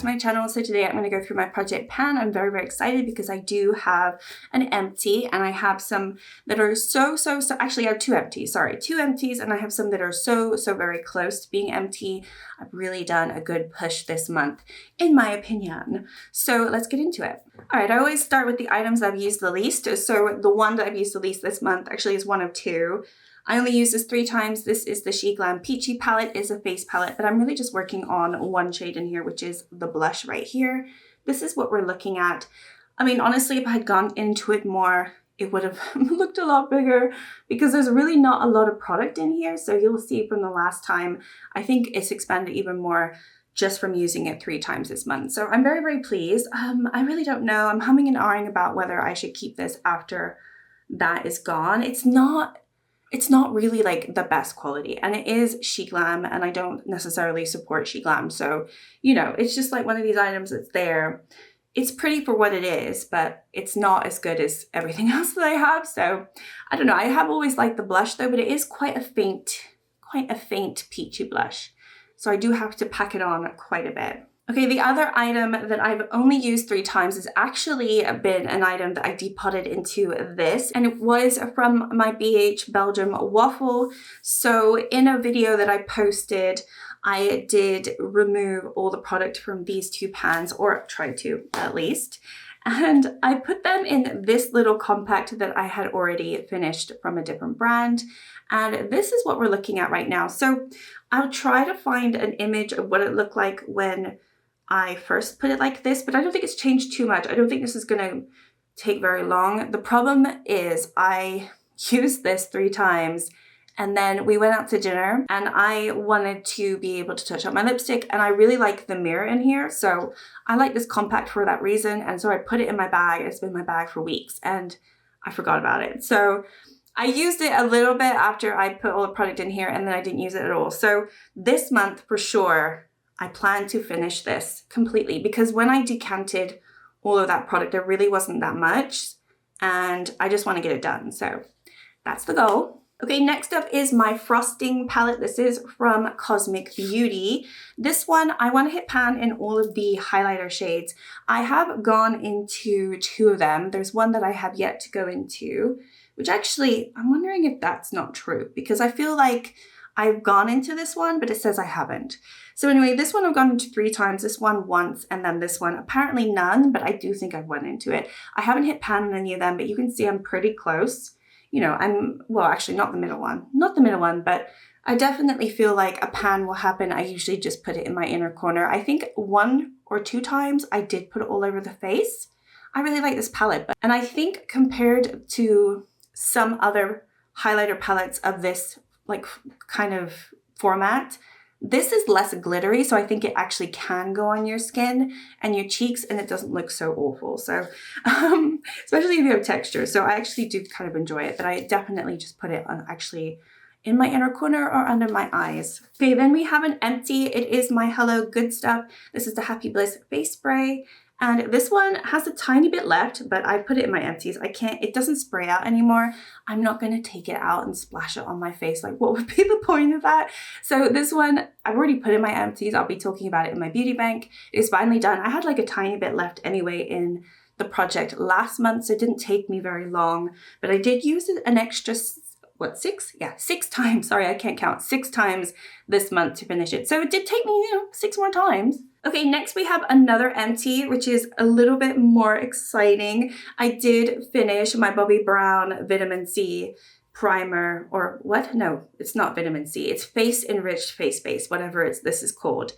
to my channel. So today I'm going to go through my project pan. I'm very, very excited because I do have an empty and I have some that are actually I have two empties, and I have some that are so very close to being empty. I've really done a good push this month, in my opinion. So let's get into it. All right, I always start with the items I've used the least. So the one that I've used the least this month actually is one of two. I only use this 3 times. This is the She Glam Peachy palette. It's a face palette, but I'm really just working on one shade in here, which is the blush right here. This is what we're looking at. I mean, honestly, if I had gone into it more, it would have looked a lot bigger because there's really not a lot of product in here. So you'll see from the last time, I think it's expanded even more just from using it 3 times this month. So I'm very, very pleased. I really don't know. I'm humming and ahhing about whether I should keep this after that is gone. It's not really like the best quality, and it is She Glam, and I don't necessarily support She Glam. So, you know, it's just like one of these items that's there. It's pretty for what it is, but it's not as good as everything else that I have. So I don't know. I have always liked the blush though, but it is quite a faint peachy blush. So I do have to pack it on quite a bit. Okay, the other item that I've only used 3 times has actually been an item that I depotted into this, and it was from my BH Belgium waffle. So in a video that I posted, I did remove all the product from these 2 pans, or tried to at least, and I put them in this little compact that I had already finished from a different brand. And this is what we're looking at right now. So I'll try to find an image of what it looked like when I first put it like this, but I don't think it's changed too much. I don't think this is going to take very long. The problem is I used this 3 times and then we went out to dinner and I wanted to be able to touch up my lipstick, and I really like the mirror in here. So I like this compact for that reason. And so I put it in my bag. It's been in my bag for weeks and I forgot about it. So I used it a little bit after I put all the product in here, and then I didn't use it at all. So this month for sure, I plan to finish this completely because when I decanted all of that product, there really wasn't that much and I just want to get it done. So that's the goal. Okay, next up is my frosting palette. This is from Cosmic Beauty. This one, I want to hit pan in all of the highlighter shades. I have gone into 2 of them. There's one that I have yet to go into, which actually, I'm wondering if that's not true because I feel like I've gone into this one, but it says I haven't. So anyway, this one I've gone into 3 times, this one once, and then this one apparently none, but I do think I went into it. I haven't hit pan in any of them, but you can see I'm pretty close. You know, well, actually not the middle one, but I definitely feel like a pan will happen. I usually just put it in my inner corner. I think 1 or 2 times I did put it all over the face. I really like this palette, and I think compared to some other highlighter palettes of this like kind of format, this is less glittery, so I think it actually can go on your skin and your cheeks and it doesn't look so awful. So especially if you have texture. So I actually do kind of enjoy it, but I definitely just put it on actually in my inner corner or under my eyes. Okay, then we have an empty. It is my Hello Good Stuff. This is the Happy Bliss face spray. And this one has a tiny bit left, but I put it in my empties. It doesn't spray out anymore. I'm not gonna take it out and splash it on my face. Like, what would be the point of that? So this one, I've already put in my empties. I'll be talking about it in my beauty bank. It's finally done. I had like a tiny bit left anyway in the project last month, so it didn't take me very long, but I did use it an extra, what, 6? Yeah, 6 times. Sorry, I can't count. 6 times this month to finish it. So it did take me, you know, 6 more times. Okay, next we have another empty, which is a little bit more exciting. I did finish my Bobbi Brown Vitamin C primer, or what? No, it's not vitamin C. It's Face Enriched Face Base, whatever this is called.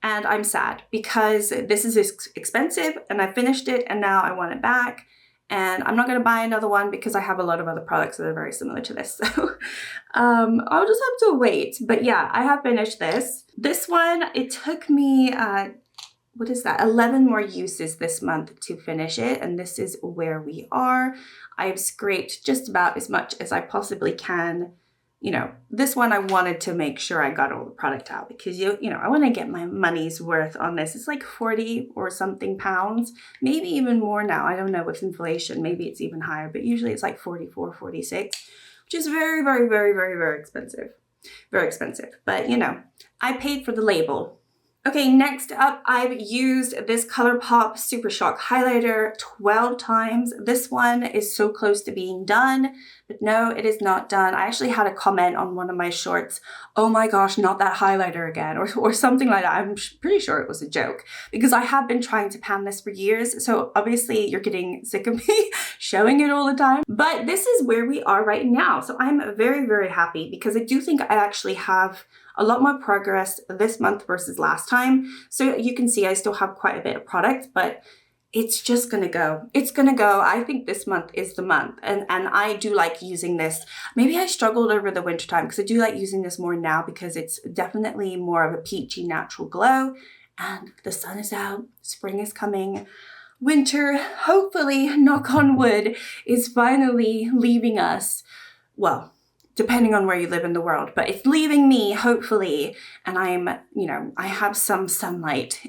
And I'm sad because this is expensive and I finished it and now I want it back. And I'm not going to buy another one because I have a lot of other products that are very similar to this. So I'll just have to wait. But yeah, I have finished this. This one, it took me, what is that? 11 more uses this month to finish it. And this is where we are. I've scraped just about as much as I possibly can. You know, this one I wanted to make sure I got all the product out because, you know, I want to get my money's worth on this. It's like 40 or something pounds, maybe even more now. I don't know, with inflation, maybe it's even higher, but usually it's like 44, 46, which is very, very expensive. Very expensive. But, you know, I paid for the label Okay, next up, I've used this Colourpop Super Shock highlighter 12 times. This one is so close to being done, but no, it is not done. I actually had a comment on one of my shorts, oh my gosh, not that highlighter again, or something like that. I'm pretty sure it was a joke, because I have been trying to pan this for years, so obviously you're getting sick of me showing it all the time. But this is where we are right now, so I'm very, very happy, because I do think I actually have a lot more progress this month versus last time. So you can see I still have quite a bit of product, but it's just gonna go. It's gonna go. I think this month is the month. And I do like using this. Maybe I struggled over the winter time because I do like using this more now because it's definitely more of a peachy natural glow. And the sun is out, spring is coming. Winter, hopefully, knock on wood, is finally leaving us. Well, depending on where you live in the world, but it's leaving me, hopefully, and I'm, you know, I have some sunlight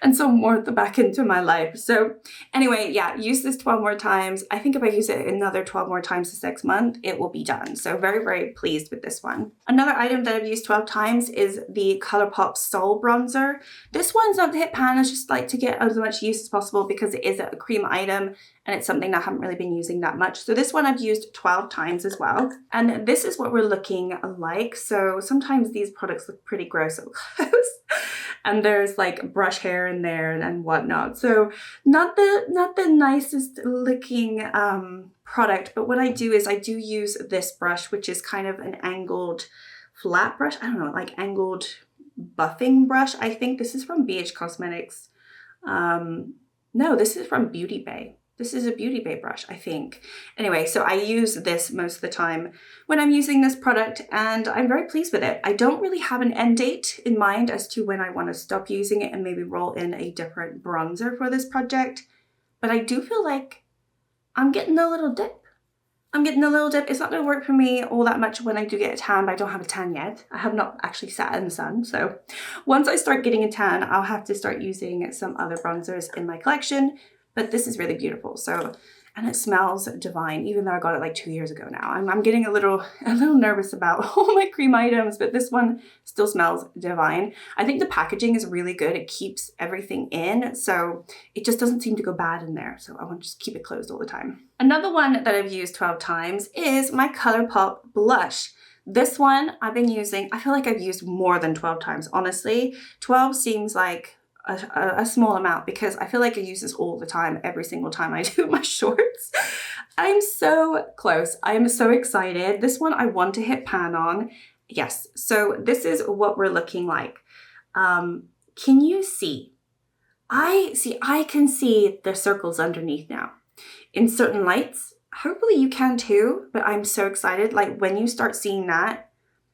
and some warmth back into my life. So anyway, yeah, use this 12 more times. I think if I use it another 12 more times this next month, it will be done. So very, very pleased with this one. Another item that I've used 12 times is the Colourpop Soul Bronzer. This one's not to hit pan, I just like to get as much use as possible because it is a cream item and it's something that I haven't really been using that much. So this one I've used 12 times as well. And this is what we're looking like. So sometimes these products look pretty gross up close. And there's like brush hair in there and whatnot. So not the nicest looking product, but what I do is I do use this brush, which is kind of an angled flat brush. I don't know, like angled buffing brush. I think this is from BH Cosmetics. No, this is from Beauty Bay. This is a Beauty Bay brush, I think. Anyway, so I use this most of the time when I'm using this product and I'm very pleased with it. I don't really have an end date in mind as to when I want to stop using it and maybe roll in a different bronzer for this project. But I do feel like I'm getting a little dip. I'm getting a little dip. It's not going to work for me all that much when I do get a tan, but I don't have a tan yet. I have not actually sat in the sun. So once I start getting a tan, I'll have to start using some other bronzers in my collection. But this is really beautiful. So, and it smells divine, even though I got it like 2 years ago now. I'm getting a little nervous about all my cream items, but this one still smells divine. I think the packaging is really good. It keeps everything in, so it just doesn't seem to go bad in there. So I want to just keep it closed all the time. Another one that I've used 12 times is my Colourpop blush. This one I've been using, I feel like I've used more than 12 times, honestly. 12 seems like a small amount because I feel like I use this all the time, every single time I do my shorts. I'm so close. I am so excited. This one I want to hit pan on. Yes, so this is what we're looking like. Can you see? I can see the circles underneath now. In certain lights, hopefully you can too, but I'm so excited. Like when you start seeing that,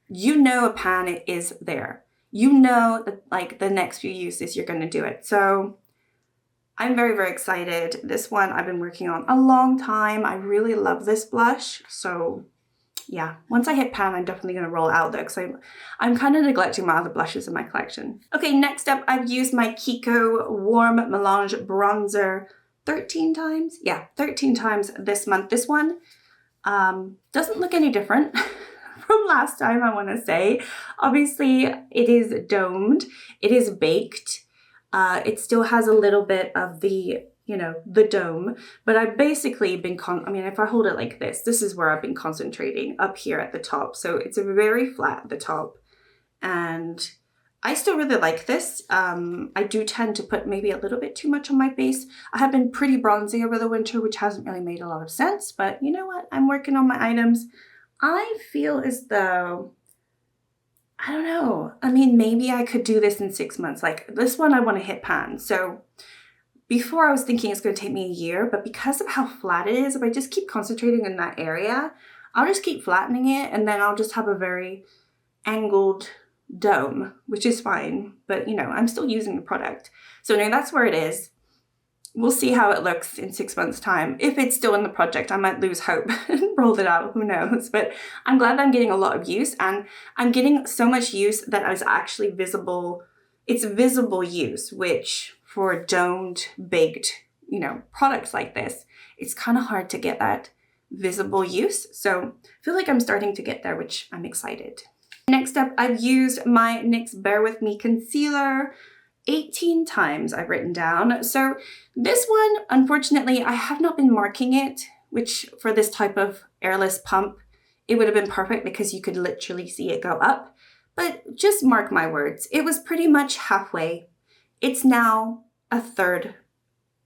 you know a pan is there. You know that like the next few uses you're going to do it. So I'm very, very excited. This one I've been working on a long time. I really love this blush. So yeah, once I hit pan, I'm definitely going to roll out though because I'm kind of neglecting my other blushes in my collection. Okay, next up, I've used my Kiko Warm Melange Bronzer 13 times. Yeah, 13 times this month. This one doesn't look any different from last time, I want to say. Obviously, it is domed. It is baked. It still has a little bit of the, you know, the dome, but I've basically been, I mean, if I hold it like this is where I've been concentrating up here at the top. So it's very flat at the top. And I still really like this. I do tend to put maybe a little bit too much on my face. I have been pretty bronzy over the winter, which hasn't really made a lot of sense, but you know what? I'm working on my items. I feel as though, I don't know. I mean, maybe I could do this in 6 months. Like this one, I want to hit pan. So before I was thinking it's going to take me a year, but because of how flat it is, if I just keep concentrating in that area, I'll just keep flattening it and then I'll just have a very angled dome, which is fine. But you know, I'm still using the product. So now that's where it is. We'll see how it looks in 6 months' time. If it's still in the project, I might lose hope and roll it out, who knows. But I'm glad that I'm getting a lot of use and I'm getting so much use that is actually visible. It's visible use, which for domed, baked, you know, products like this, it's kind of hard to get that visible use. So I feel like I'm starting to get there, which I'm excited. Next up, I've used my NYX Bare With Me concealer 18 times I've written down. So this one, unfortunately, I have not been marking it, which for this type of airless pump, it would have been perfect because you could literally see it go up. But just mark my words, it was pretty much halfway. It's now a third.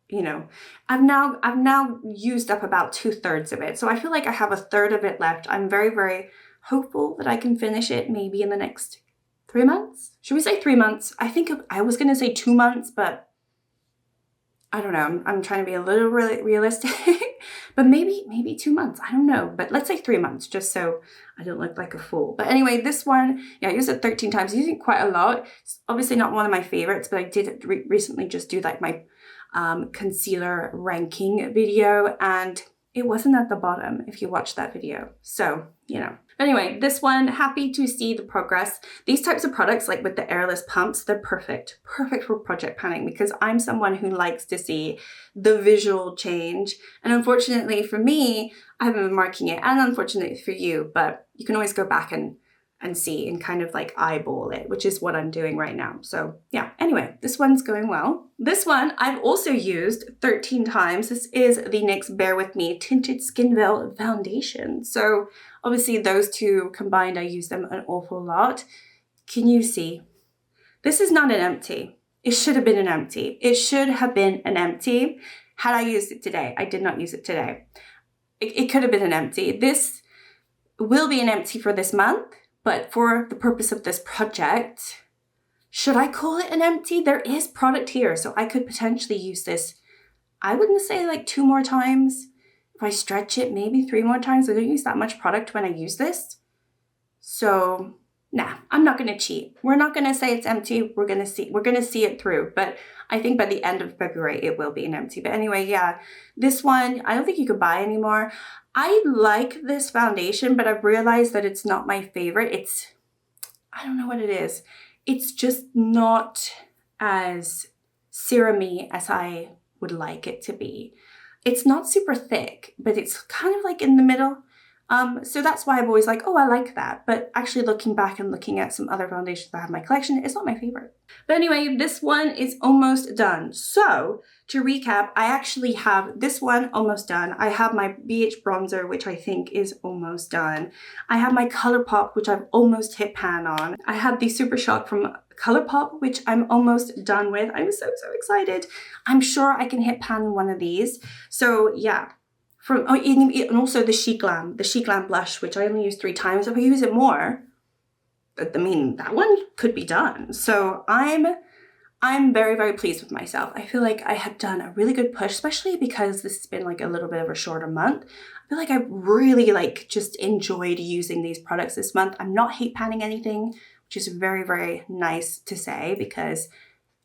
You know, I've now used up about 2/3 of it. So I feel like I have a third of it left. I'm very, very hopeful that I can finish it maybe in the next 3 months. Should we say 3 months? I think I was going to say 2 months, but I don't know. I'm trying to be a little really realistic, but maybe 2 months. I don't know, but let's say 3 months just so I don't look like a fool. But anyway, this one, yeah, I used it 13 times, using quite a lot. It's obviously not one of my favorites, but I did recently just do like my concealer ranking video, and it wasn't at the bottom if you watch that video. So, you know. Anyway, this one, happy to see the progress. These types of products, like with the airless pumps, they're perfect for project panning because I'm someone who likes to see the visual change. And unfortunately for me, I haven't been marking it, and unfortunately for you, but you can always go back and see and kind of like eyeball it, which is what I'm doing right now. So yeah, anyway, this one's going well. This one I've also used 13 times. This is the NYX Bare With Me Tinted Skin Veil Foundation. So obviously those two combined, I use them an awful lot. Can you see? This is not an empty. It should have been an empty. It should have been an empty had I used it today. I did not use it today. It could have been an empty. This will be an empty for this month. But for the purpose of this project, should I call it an empty? There is product here, so I could potentially use this, I wouldn't say like 2 more times. If I stretch it, maybe 3 more times. I don't use that much product when I use this. So, nah, I'm not gonna cheat. We're not gonna say it's empty. We're gonna see it through. But I think by the end of February, it will be an empty. But anyway, yeah, this one, I don't think you could buy anymore. I like this foundation, but I've realized that it's not my favorite. I don't know what it is. It's just not as serum-y as I would like it to be. It's not super thick, but it's kind of like in the middle. So that's why I'm always like, oh, I like that. But actually looking back and looking at some other foundations that I have in my collection, it's not my favorite. But anyway, this one is almost done. So to recap, I actually have this one almost done. I have my BH bronzer, which I think is almost done. I have my Colourpop, which I've almost hit pan on. I have the Super Shock from Colourpop, which I'm almost done with. I'm so excited. I'm sure I can hit pan on one of these. So yeah. And also the She Glam blush, which I only use 3 times. If I use it more, I mean, that one could be done. So I'm very pleased with myself. I feel like I have done a really good push, especially because this has been like a little bit of a shorter month. I feel like I really like just enjoyed using these products this month. I'm not hate panning anything, which is very nice to say because,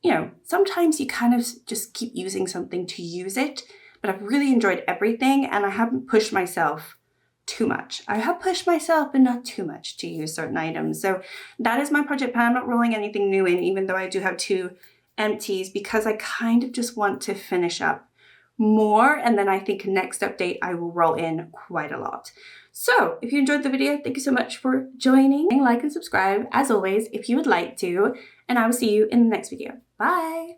you know, sometimes you kind of just keep using something to use it. But I've really enjoyed everything, and I haven't pushed myself too much. I have pushed myself, but not too much to use certain items. So that is my project pan. I'm not rolling anything new in, even though I do have 2 empties, because I kind of just want to finish up more. And then I think next update, I will roll in quite a lot. So if you enjoyed the video, thank you so much for joining. Like and subscribe, as always, if you would like to. And I will see you in the next video. Bye.